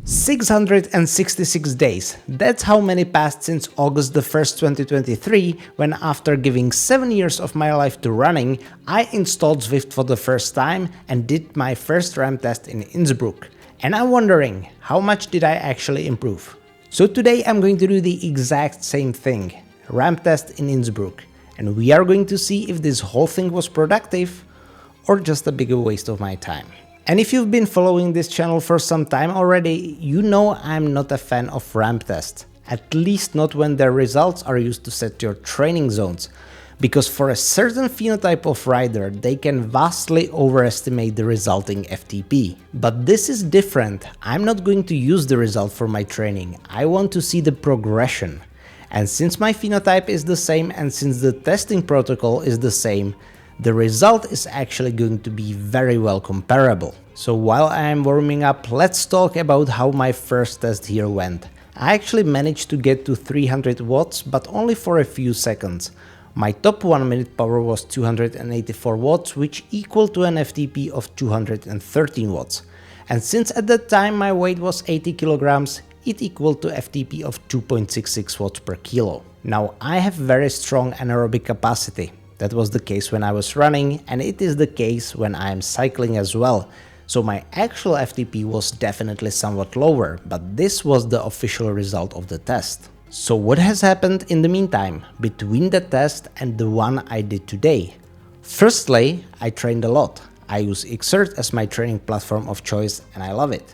666 days. That's how many passed since August the 1st, 2023, when after giving 7 years of my life to running, I installed Zwift for the first time and did my first ramp test in Innsbruck. And I'm wondering, how much did I actually improve? So today I'm going to do the exact same thing, ramp test in Innsbruck. And we are going to see if this whole thing was productive or just a bigger waste of my time. And if you've been following this channel for some time already, you know I'm not a fan of ramp tests. At least not when their results are used to set your training zones. Because for a certain phenotype of rider, they can vastly overestimate the resulting FTP. But this is different. I'm not going to use the result for my training. I want to see the progression. And since my phenotype is the same and since the testing protocol is the same, the result is actually going to be very well comparable. So while I am warming up, let's talk about how my first test here went. I actually managed to get to 300 watts, but only for a few seconds. My top 1 minute power was 284 watts, which equal to an FTP of 213 watts. And since at that time my weight was 80 kilograms, it equaled to FTP of 2.66 watts per kilo. Now I have very strong anaerobic capacity. That was the case when I was running, and it is the case when I am cycling as well. So my actual FTP was definitely somewhat lower, but this was the official result of the test. So what has happened in the meantime, between the test and the one I did today? Firstly, I trained a lot. I use Xert as my training platform of choice and I love it.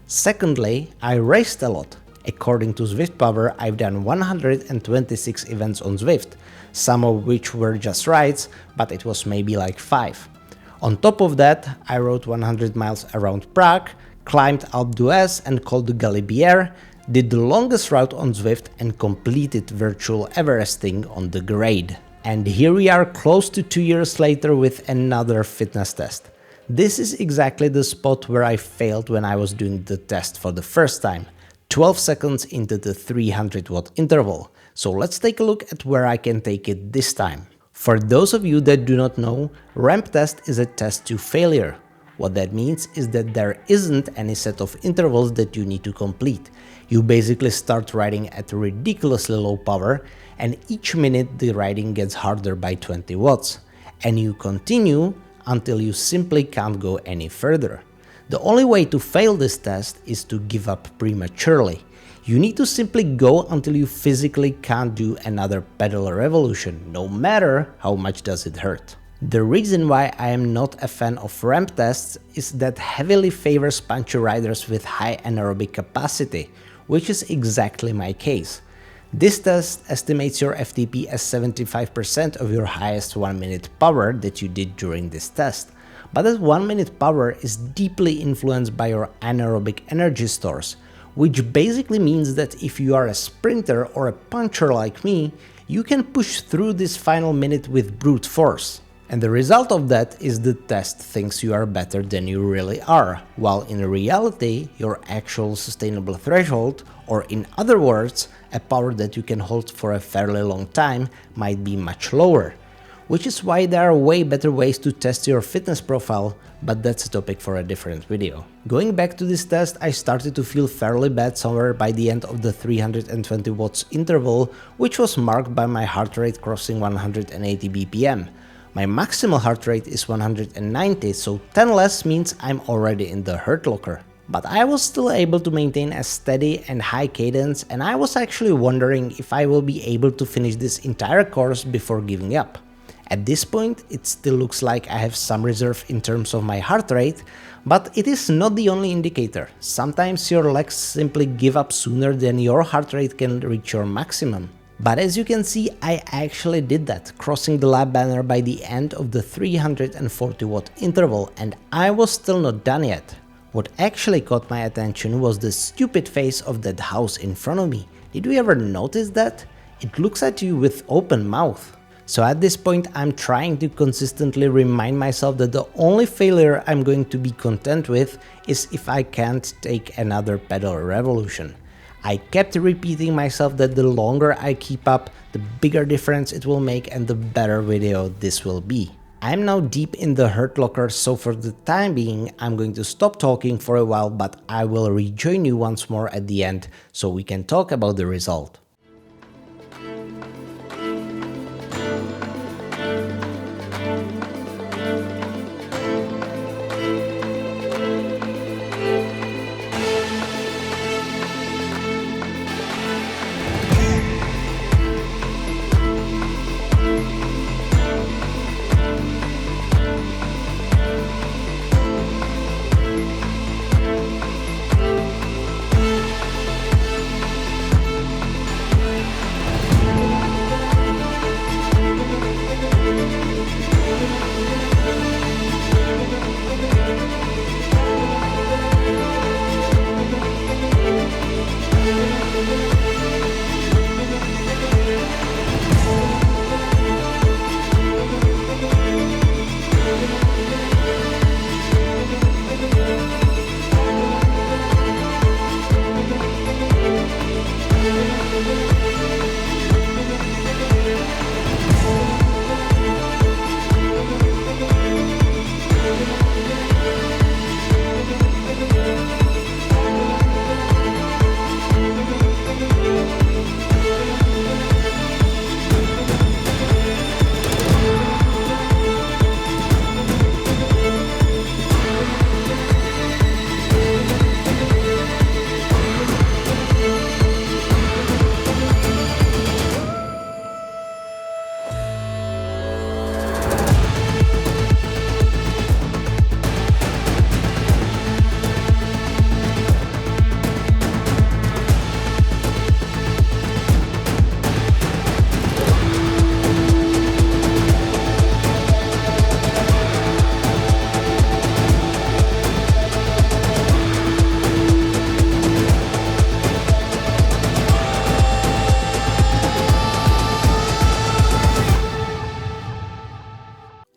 Secondly, I raced a lot. According to Zwift Power, I've done 126 events on Zwift, some of which were just rides, but it was maybe like 5. On top of that, I rode 100 miles around Prague, climbed Alpe d'Huez and Col de Galibier, did the longest route on Zwift and completed virtual Everesting on the grade. And here we are close to 2 years later with another fitness test. This is exactly the spot where I failed when I was doing the test for the first time, 12 seconds into the 300 watt interval. So let's take a look at where I can take it this time. For those of you that do not know, ramp test is a test to failure. What that means is that there isn't any set of intervals that you need to complete. You basically start riding at a ridiculously low power, and each minute the riding gets harder by 20 watts. And you continue until you simply can't go any further. The only way to fail this test is to give up prematurely. You need to simply go until you physically can't do another pedal revolution, no matter how much does it hurt. The reason why I am not a fan of ramp tests is that heavily favors punchy riders with high anaerobic capacity, which is exactly my case. This test estimates your FTP as 75% of your highest 1 minute power that you did during this test. But that 1 minute power is deeply influenced by your anaerobic energy stores, which basically means that if you are a sprinter or a puncher like me, you can push through this final minute with brute force. And the result of that is the test thinks you are better than you really are, while in reality your actual sustainable threshold, or in other words, a power that you can hold for a fairly long time, might be much lower. Which is why there are way better ways to test your fitness profile, but that's a topic for a different video. Going back to this test, I started to feel fairly bad somewhere by the end of the 320 watts interval, which was marked by my heart rate crossing 180 BPM. My maximal heart rate is 190, so 10 less means I'm already in the hurt locker. But I was still able to maintain a steady and high cadence, and I was actually wondering if I will be able to finish this entire course before giving up. At this point, it still looks like I have some reserve in terms of my heart rate, but it is not the only indicator. Sometimes your legs simply give up sooner than your heart rate can reach your maximum. But as you can see, I actually did that, crossing the lap banner by the end of the 340 watt interval, and I was still not done yet. What actually caught my attention was the stupid face of that house in front of me. Did you ever notice that? It looks at you with open mouth. So at this point I'm trying to consistently remind myself that the only failure I'm going to be content with is if I can't take another pedal revolution. I kept repeating myself that the longer I keep up, the bigger difference it will make and the better video this will be. I'm now deep in the hurt locker, so for the time being I'm going to stop talking for a while, but I will rejoin you once more at the end so we can talk about the result.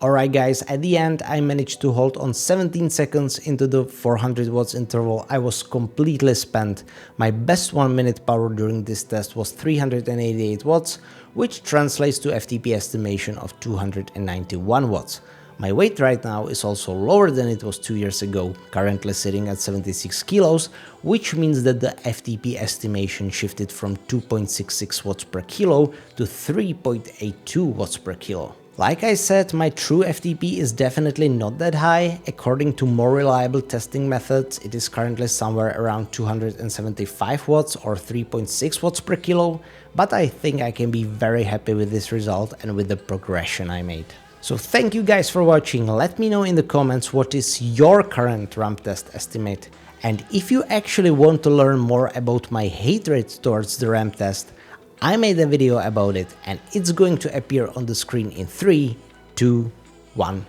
Alright guys, at the end I managed to hold on 17 seconds into the 400 watts interval. I was completely spent. My best 1 minute power during this test was 388 watts, which translates to FTP estimation of 291 watts. My weight right now is also lower than it was 2 years ago, currently sitting at 76 kilos, which means that the FTP estimation shifted from 2.66 watts per kilo to 3.82 watts per kilo. Like I said, my true FTP is definitely not that high. According to more reliable testing methods, it is currently somewhere around 275 watts or 3.6 watts per kilo, but I think I can be very happy with this result and with the progression I made. So thank you guys for watching. Let me know in the comments what is your current ramp test estimate. And if you actually want to learn more about my hatred towards the ramp test, I made a video about it and it's going to appear on the screen in 3, 2, 1.